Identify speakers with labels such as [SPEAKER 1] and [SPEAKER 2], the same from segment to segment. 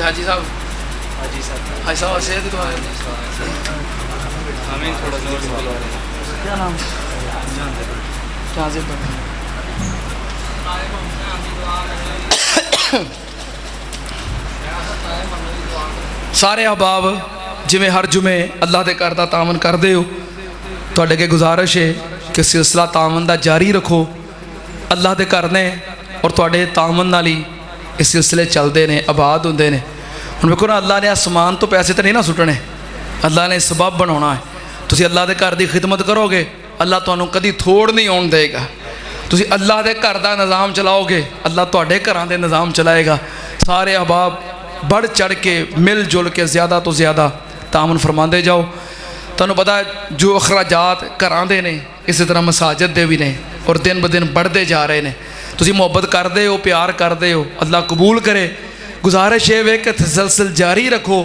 [SPEAKER 1] हाजी साहब हाजी साहब सेहत तो
[SPEAKER 2] हमें थोड़ा जोर से बुला रहे हैं।
[SPEAKER 1] क्या नाम क्या से सारे अहबाब जिमें हर जुमे अल्लाह के घर का तामन करते हो तो अगे गुजारिश है कि सिलसिला तामन का जारी रखो। अल्लाह के घर ने और थोड़े तामन नाल ही ये सिलसिले चलते हैं, आबाद होंगे ने। हुण वेखो ना, अल्लाह ने आसमान तो पैसे तो नहीं ना सुटने, अल्लाह ने सबब बनाना है। तुसीं अल्लाह के घर की खिदमत करोगे, अल्लाह तुहानूं कदी थोड़ नहीं आउण देगा। तुसीं अल्लाह के घर का निज़ाम चलाओगे, अल्लाह तुहाडे घरां दे निज़ाम चलाएगा। सारे अहबाब बढ़ चढ़ के मिल जुल के ज़्यादा तो ज़्यादा तामन फरमाते जाओ। तुहानूं पता है जो अखराजात घरां दे ने इस तरह मसाजिद दे भी ने और दिन ब दिन बढ़ते जा रहे हैं। तुसीं मुहब्बत करते हो, प्यार करते हो, अल्लाह कबूल करे। गुजारिश ये वे कि तसलसल जारी रखो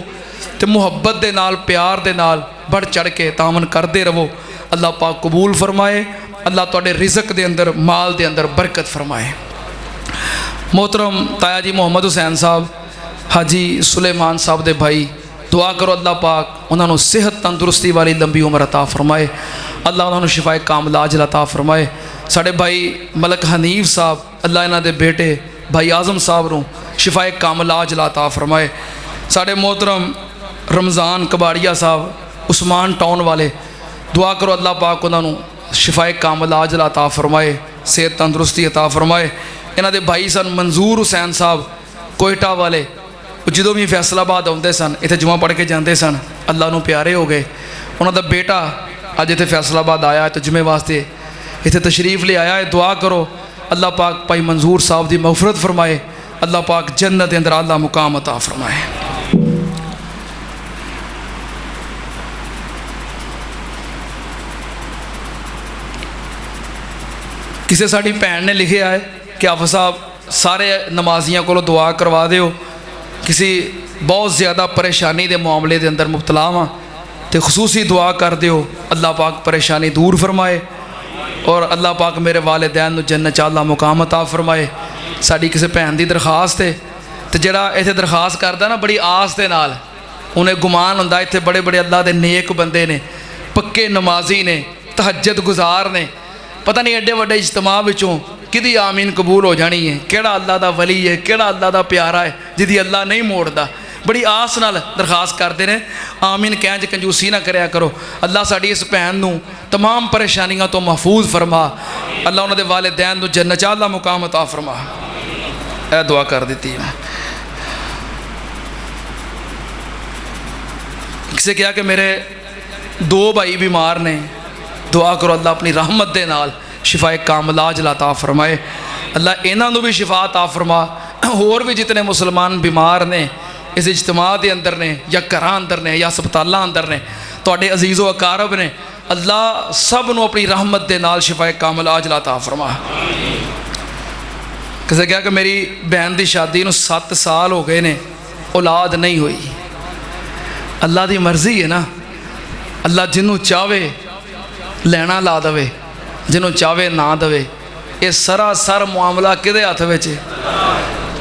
[SPEAKER 1] तो मुहब्बत दे नाल प्यार दे नाल बढ़ चढ़ के तामन करते रहो। अल्लाह पाक कबूल फरमाए, अल्लाह तुहाडे रिज़क दे अंदर माल दे अंदर बरकत फरमाए। मोहतरम ताया जी मोहम्मद हुसैन साहब हाजी सुलेमान साहब दे भाई, दुआ करो अल्लाह पाक उन्होंने सेहत तंदुरुस्ती वाली लंबी उम्र अता फरमाए, अल्लाह उन्होंने शिफाए कामलाज अता फरमाए। साढ़े भाई मलक हनीफ साहब, अल्लाह इन्हां दे बेटे भाई आज़म साहब नूं शिफाए कामलाज अता फरमाए। साढ़े मोहतरम रमज़ान कबाड़िया साहब उस्मान टाउन वाले, दुआ करो अल्लाह पाक उन्होंने शिफाए कामलाज अता फरमाए, सेहत तंदुरुस्ती अता फरमाए। इन्हां दे भाई सन मंजूर हुसैन साहब कोयटा वाले, जो भी फैसलाबाद आते सन इतने जुमा पढ़ के जाते सन, अल्लाह नूं प्यारे हो गए। उन्होंने बेटा अज इतने फैसलाबाद आया है तो जुमे वास्ते इतने तशरीफ़ ले आया है। दुआ करो अल्लाह पाक भाई मंजूर साहब की मगफरत फरमाए, अल्लाह पाक जन्नत के अंदर आला मुकाम अता फरमाए। किसी साड़ी भैन ने लिखा है कि आफा साहब सारे नमाजियां को दुआ करवा दो, किसी बहुत ज़्यादा परेशानी के मामले के अंदर मुबतला हाँ तो खसूसी दुआ कर दो, अल्लाह पाक परेशानी दूर फरमाए और अल्लाह पाक मेरे वालिदैन नूं जन्नत च आला मुकाम अता फरमाए। साड़ी किसी भैन की दरखास्त है तो जिहड़ा इत्थे दरखास्त करदा ना बड़ी आस के नाल, उन्हें गुमान हुंदा इत्थे बड़े बड़े अल्लाह के नेक बंदे ने, पक्के नमाजी ने, तहज्जुद गुजार ने, पता नहीं एडे वड्डे इज्तमा विचों किदी आमीन कबूल हो जानी है, केड़ा अल्लाह दा वली है, केड़ा अल्लाह दा प्यारा है जिदी अल्लाह नहीं मोड़दा। बड़ी आस नाल दरखास्त करते हैं, आमीन कहण च कंजूसी ना करया करो। अल्लाह साड़ी इस भैन नूं तमाम परेशानियों तो महफूज फरमा, अल्लाह उन्हां दे वालिदैन नूं जन्नत च आला मुकाम अता फरमा। यह दुआ कर दी मैं। किसी कहा कि मेरे दो भाई बीमार ने, दुआ करो अल्लाह अपनी रहमत दे नाल शिफाए कामलाज अता फरमाए, अल्लाह इन्हां नूं भी शिफा अता फरमा। होर भी जितने मुसलमान बीमार ने इस इज्तमा के अंदर ने या घर अंदर ने या हस्पतालों अंदर ने, तुहाडे अजीज़ो अकारब ने, अल्लाह सब नूं अपनी रहमत दे नाल शिफाए कामलाज अता फरमा। किसी कहा कि मेरी बहन की शादी नूं 7 साल हो गए ने, औलाद नहीं हुई। अल्लाह की मर्जी है ना, अल्लाह जिन्हों चाहे लैना ला दवे, जिन्हों चाहे ना दवे। ये सरासर मामला किहदे हथ विच,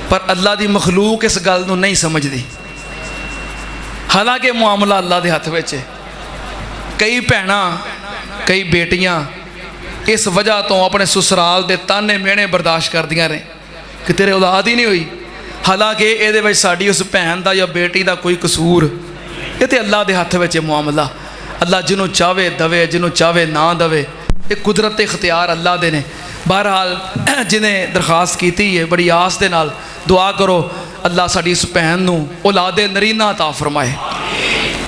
[SPEAKER 1] पर अल्लाह की मखलूक इस गल नूं नहीं समझती। हालांकि मामला अल्लाह के हथ विच है। कई भैणां कई बेटियां इस वजह तो अपने ससुराल के ताने मेहने बर्दाश्त करदियां ने कि तेरे औलाद ही नहीं हुई। हालांकि ये साड़ी उस भैन का या बेटी का कोई कसूर, ये तो अल्लाह के हथ विच मामला। अल्लाह जिन्हों चाहे दवे, जिन्हों चाहे ना दवे, ये कुदरत इख्तियार अल्लाह दे ने। बहरहाल जिन्हें दरखास्त की है बड़ी आस दे नाल दुआ करो अल्लाह साड़ी इस भैन नूं औलादे नरीना अता फरमाए।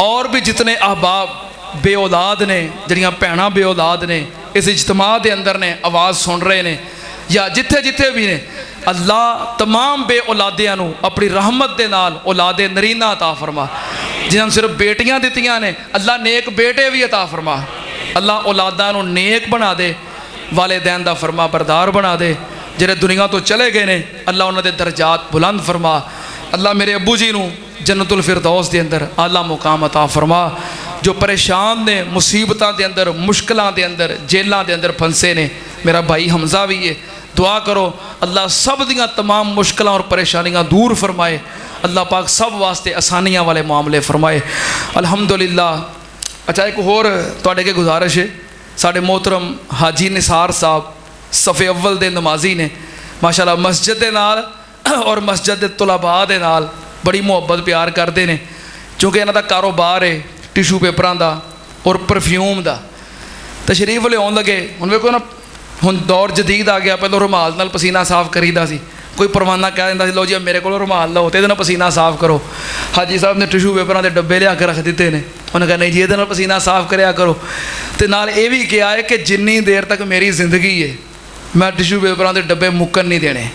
[SPEAKER 1] और भी जितने अहबाब बे औलाद ने, जिहड़ियां भैणां बे औलाद ने इस इज्तमा के अंदर ने, आवाज़ सुन रहे ने या जिथे जिथे भी ने, अल्लाह तमाम बे औलादियां नूं अपनी रहमत दे नाल औलादे नरीना अता फरमा। जिन्हां सिर्फ बेटियां दित्तियां ने, अल्लाह नेक बेटे भी अता फरमा। अल्लाह औलादां नूं नेक बना दे, वालिदैन दा फरमा बरदार बना दे। जिहड़े दुनिया तो चले गए ने अल्लाह उन्हां दे दरजात बुलंद फरमा। अल्लाह मेरे अब्बू जी नूं जन्नतुल फिरदौस दे अंदर आला मुकाम अता फरमा। जो परेशान ने, मुसीबतां दे अंदर, मुश्किलां दे अंदर, जेलां दे अंदर फंसे ने, मेरा भाई हमजा भी है, दुआ करो अल्लाह सब दियां तमाम मुश्किलां और परेशानियां दूर फरमाए। अल्लाह पाक सब वास्ते आसानियां वाले मामले फरमाए। अल्हम्दुलिल्लाह। अच्छा, एक होर तुहाडे अगे गुजारिश है, साडे मोहतरम हाजी निसार साहब सफ़े अव्वल दे नमाजी ने, माशाअल्लाह मस्जिद दे नाल और मस्जिद दे तुलाबा दे नाल बड़ी मुहब्बत प्यार करते हैं, क्योंकि इन्हां दा कारोबार है टिशू पेपरां दा और परफ्यूम दा। तशरीफ लियाउण लगे, हुण वेखो ना, हुण दौर जदीद आ गया। पहले रुमाल नाल पसीना साफ करीदा सी, कोई परवाना कह दिंदा सी लो जी मेरे को रुमाल लो तो ये पसीना साफ करो। हाजी साहब ने टिशू पेपरां के डब्बे लिया के रख दिते ने, उन्हें कहा नहीं जी ये पसीना साफ कराया करो। तो नाल ये भी कहा है कि जिन्नी देर तक मेरी जिंदगी है मैं टिशू पेपरां के डब्बे मुक्कन नहीं देने।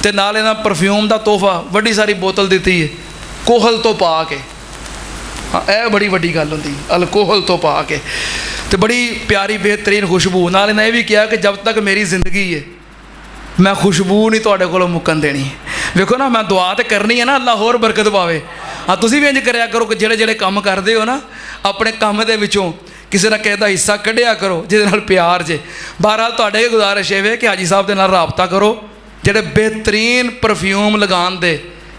[SPEAKER 1] तो नाल इन्हां परफ्यूम का तोहफा बड़ी सारी बोतल दी है कोहल तो पा के। हाँ, यह बड़ी वड्डी गल हुंदी, अल्कोहल तो पा के, तो बड़ी प्यारी बेहतरीन खुशबू। नाल इन्हें यह भी कहा कि जब तक मेरी जिंदगी है मैं खुशबू नहीं तुहाडे कोलों मुक्कन देनी। वेखो ना, मैं दुआ तो करनी है ना, अल्लाह होर बरकत पावे। हाँ, तुसीं भी इंज करया करो कि जेड़े जेड़े काम करदे हो ना, अपने काम दे विचों किसी ना किसी का हिस्सा कढ़िया करो जिहदे नाल प्यार जे। बहरहाल तुहाडे गुजारिश है कि हाजी साहब दे नाल राबता करो, जेड़े बेहतरीन परफ्यूम लगान दे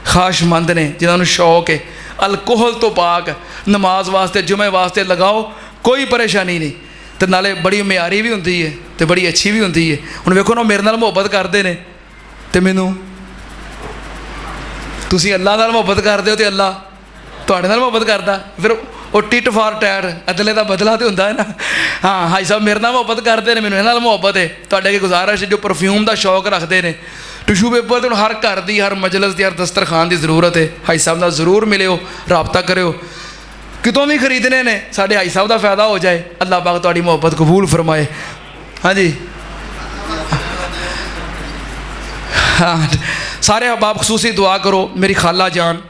[SPEAKER 1] खाशमंद ने, जिन्होंने शौक है। अल्कोहल तो पाक, नमाज वास्ते जुमे वास्ते लगाओ, कोई परेशानी नहीं। तो नाले बड़ी म्यारी भी होंदी है तो बड़ी अच्छी भी होंदी है। हुण वेखो ना, मेरे नाल मुहब्बत करते ने तो मैनू, तुसीं अल्लाह नाल मुहब्बत करदे हो तो अल्लाह तुहाडे नाल मुहब्बत करदा। फिर वो टिट फॉर टैट, अदले का बदला तो होंदा है ना। हाँ, हाजी साहब मेरे नाल मुहब्बत करते हैं, मैनू इन्हां नाल मुहब्बत है। तुहाडे अगे गुजारिश है, जो परफ्यूम का शौक रखते हैं, टिशू पेपर तो हर घर की, हर मजलिस की, हर दस्तरखान की जरूरत है। हाजी साहब नाल जरूर मिलो, राबता करो, कितों भी खरीदने ने, साडे हाजी साहब का फायदा हो जाए। अल्लाह पाक तुहाडी मुहब्बत कबूल फरमाए। हाँ जी, हाँ, सारे अहबाब खसूसी दुआ करो। मेरी खाला जान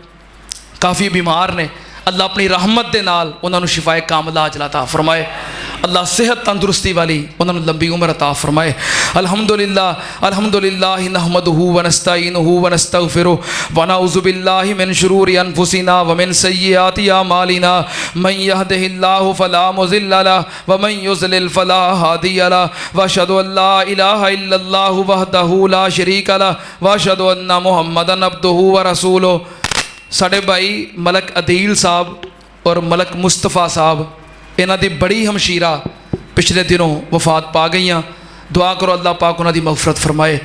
[SPEAKER 1] काफ़ी बीमार ने, अल्लाह अपनी रहमत दे नाल उन्होंने शिफाए कामला अजला अता फरमाए। अल्लाह सेहत तंदुरुस्ती वाली उन्होंने लंबी उम्र अता फरमाए। अल्हम्दुलिल्लाह अल्हम्दुलिल्लाह नहमदुहु व नस्तईनुहु व नस्तगफिरुहु व नऊज़ु बिल्लाहि मिन शुरूरि अनफुसिना व मिन सय्यिआति अमालिना मन यहदिहिल्लाहु फला मुज़िल्ल लहु व मन युज़लिल फला हादिय लहु व अशहदु अल्ला इलाहा इल्लल्लाहु वहदहु ला शरीका लहु व अशहदु अन्ना मुहम्मदन अब्दुहु व रसूलुहु। साढ़े भाई मलक अदील साहब और मलक मुस्तफ़ा साहब, इन्हां दी बड़ी हमशीरा पिछले दिनों वफात पा गई। दुआ करो अल्लाह पाक उन्हां दी मगफरत फरमाए।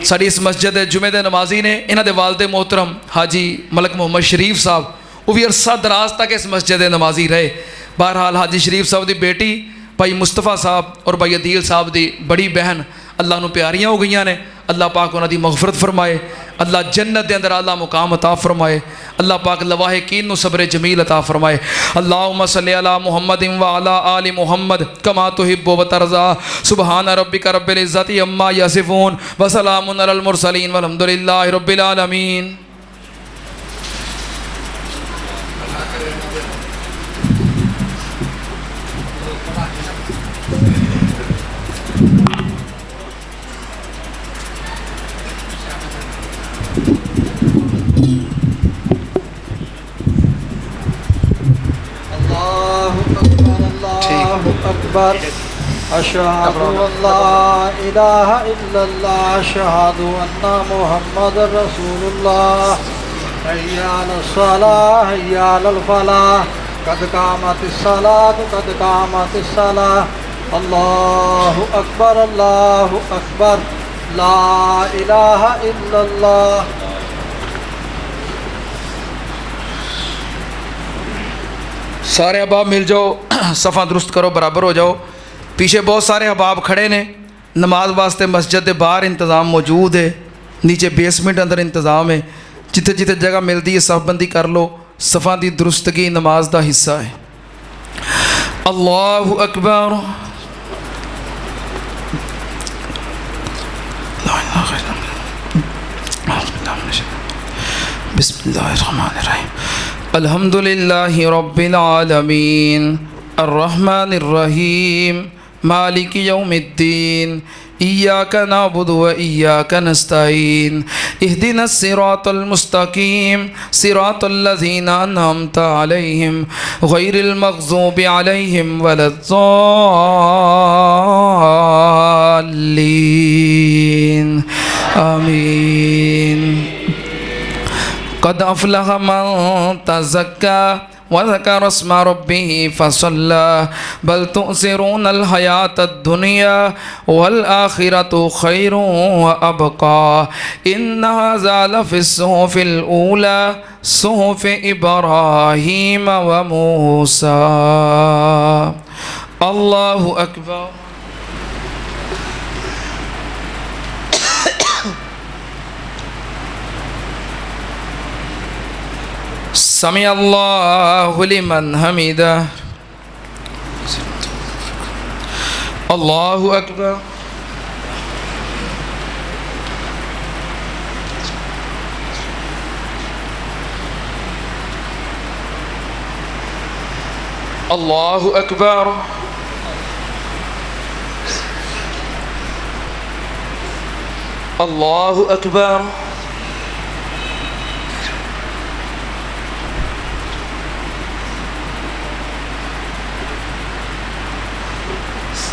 [SPEAKER 1] साड़ी इस मस्जिद जुमे दे नमाजी ने, इन्हां दे वालिद मोहतरम हाजी मलक मोहम्मद शरीफ साहब, वो भी अरसा दराज तक इस मस्जिद दे नमाजी रहे। बहरहाल हाजी शरीफ साहब की बेटी भाई मुस्तफ़ा साहब और भाई अदील साहब की बड़ी बहन अल्लाह नूं प्यारियां हो गई ने। अल्लाह पाक उन्हां दी मगफरत फरमाए, अल्लाह जन्नत के अंदर आला मुकाम अता फरमाए। अल्लाह पाक लवाहिकीन नूं सब्र जमील अता फरमाए। अल्लाहुम्मा सल्लि अला मुहम्मदिन व अला आलि मुहम्मद कमा तुहिब्बु व तर्ज़ा। सुबहान रब्बिका रब्बिल इज़्ज़ति अम्मा यसिफून व सलामुन अलल मुरसलीन वल्हम्दुलिल्लाहि रब्बिल आलमीन।
[SPEAKER 2] अकबर अशहदु अल्ला इलाहा इल्लल्लाह अशहदु अन्ना मुहम्मदर रसूलुल्लाह हय्या अलस सलाह हय्या अलल फलाह कद कामतिस सलात कद कामतिस सलाह अल्लाहु अकबर ला इलाहा इल्लल्लाह।
[SPEAKER 1] सारे अहबाब मिल जाओ, सफ़ा दुरुस्त करो, बराबर हो जाओ। पीछे बहुत सारे अहबाब खड़े ने, नमाज वास्ते मस्जिद के बाहर इंतज़ाम मौजूद है, नीचे बेसमेंट अंदर इंतज़ाम है। जिथे जिथे जगह मिलती है सफ़बंदी कर लो, सफ़ा की दुरुस्तगी नमाज का हिस्सा है। अल्लाहु अकबर। बिस्मिल्लाहिर्रहमानिर्रहीम। अल्हम्दुलिल्लाहि रब्बिल आलमीन अर्रहमानिर रहीम मालिक यौमिद्दीन इय्याका नअबुदु व इय्याका नस्तईन इहदिनस सिरातल मुस्तकीम सिरातल लज़ीना अन्अमता अलैहिम गैरिल मग़ज़ूबि अलैहिम वलद्दाल्लीन आमीन। क़द अफ़लह मन तज़क्का वज़कर अस्म रब्बिह फ़सल्ला बल तु'सिरूनल हयातद दुनिया वल आखिरतु खैरुन व अबक़ा इन्न हाज़ा लफ़िस सुहुफ़िल ऊला सुहुफ़ि इब्राहीम व मूसा। अल्लाहु अकबर। समी अल्लाहु लिमन हमिदा। अल्लाहु अकबर। अल्लाहु अकबर। अल्लाहु अकबर।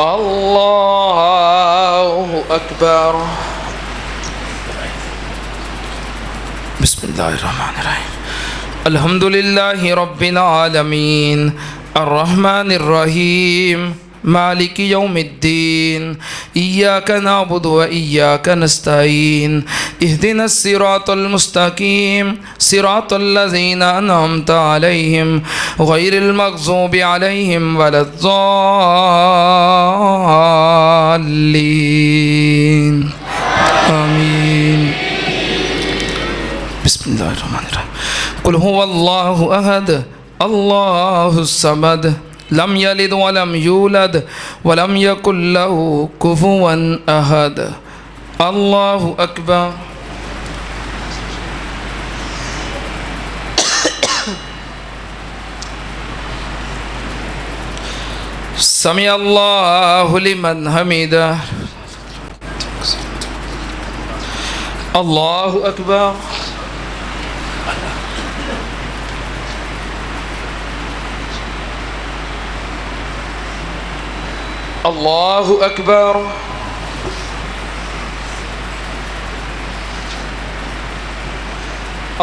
[SPEAKER 1] अल्लाहु अकबर। बिस्मिल्लाहिर्रहमानिर्रहीम। अल्हम्दुलिल्लाहि रब्बिल आलमीन अर्रहमानिर रहीम मालिकी यौमिद्दीन इय्याका नअबुदु व इय्याका नस्तईन इहदिनस सिरातल मुस्तकीम सिरातल लज़ीना अन्अमता अलैहिम गैरिल मग़ज़ूबि अलैहिम वलद्दाल्लीन आमीन। बिस्मिल्लाहिर्रहमानिर्रहीम। कुल हुवल्लाहु अहद अल्लाहुस समद लम यलिद वलम यूलद वलम यकुल लहू कुफुवन अहद। अल्लाहु अकबर। समी अल्लाहु लिमन हमिदा। अल्लाहु अकबर। अल्लाहु अकबर।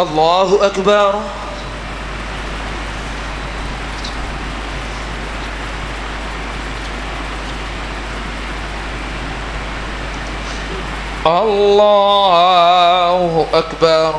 [SPEAKER 1] अल्लाहु अकबर। अल्लाहु अकबर।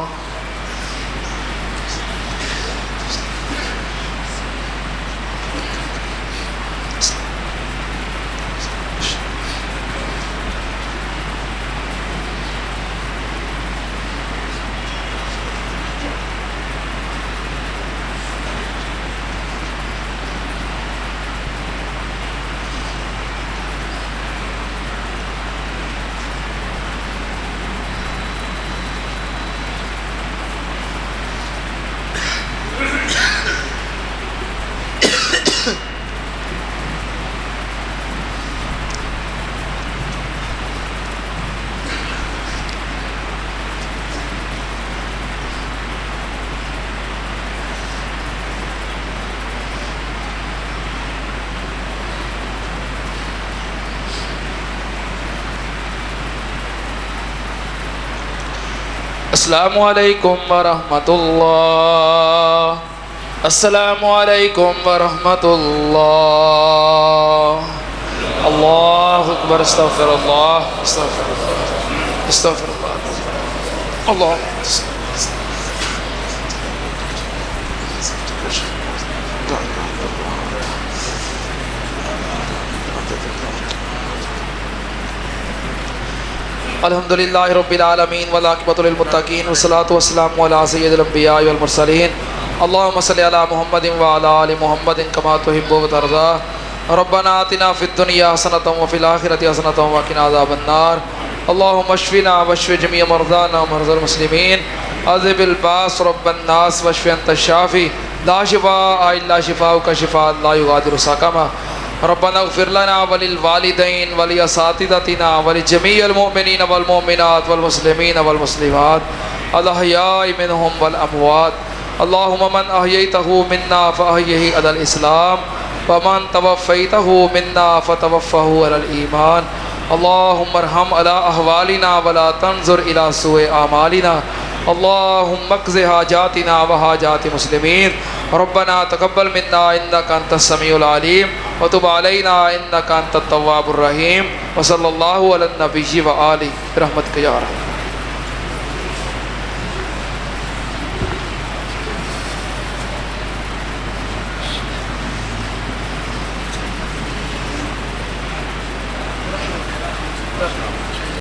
[SPEAKER 1] अस्सलामु अलैकुम वरहमतुल्लाह। अस्सलामु अलैकुम वरहमतुल्लाह। अल्लाहु अकबर। अस्तगफिरुल्लाह अस्तगफिरुल्लाह अस्तगफिरुल्लाह। अल्लाह अल्हम्दुलिल्लाहि रब्बिल आलमीन वल आक़िबतु लिल मुत्तक़ीन वस्सलातु वस्सलामु अला सय्यिदिल अंबिया वल मुरसलीन अल्लाहुम्मा सल्लि अला मुहम्मदिन व अला आलि मुहम्मदिन कमा तुहिब्बु व तर्ज़ा। रब्बना आतिना फिद दुनिया हसनतन व फिल आखिरति हसनतन व क़िना अज़ाबन्नार। अल्लाहुम्मा अश्फिना वश्फि जमीअ मर्ज़ाना मर्ज़ल मुस्लिमीन अज़हिबिल बास रब्बन नास वश्फि अंत शाफ़ी ला शिफा इल्ला शिफाउका शिफा ला युगादिरु सक़मा। रब्बना इग़फ़िर लना वलिल वालिदैन वलि असातिज़तिना वलि जमीइल मुमिनीन वल मुमिनात वल मुस्लिमीन वल मुस्लिमात अल अहयाइ मिनहुम वल अमवात। अल्लाहुम्मा मन अहयैतहु मिन्ना फ़अहयिही अलल इस्लाम व मन तवफ़्फ़ैतहु मिन्ना फ़तवफ़्फ़हु अलल ईमान। अल्लाहुम्मा अरहम अला अहवालिना वला तंज़ुर इला सुए आमालिना। अल्लाहुम्मा क़ज़ि हाजातिना व हाजाति मुस्लिमीन। रब्बना तक़ब्बल मिन्ना इन्नका अंतस समीउल अलीम व तुब अलैना इन्नका अंतत तव्वाबुर रहीम। व सल्लल्लाहु अला नबिय्यि व आलिहि बिरहमतिका या रहमान।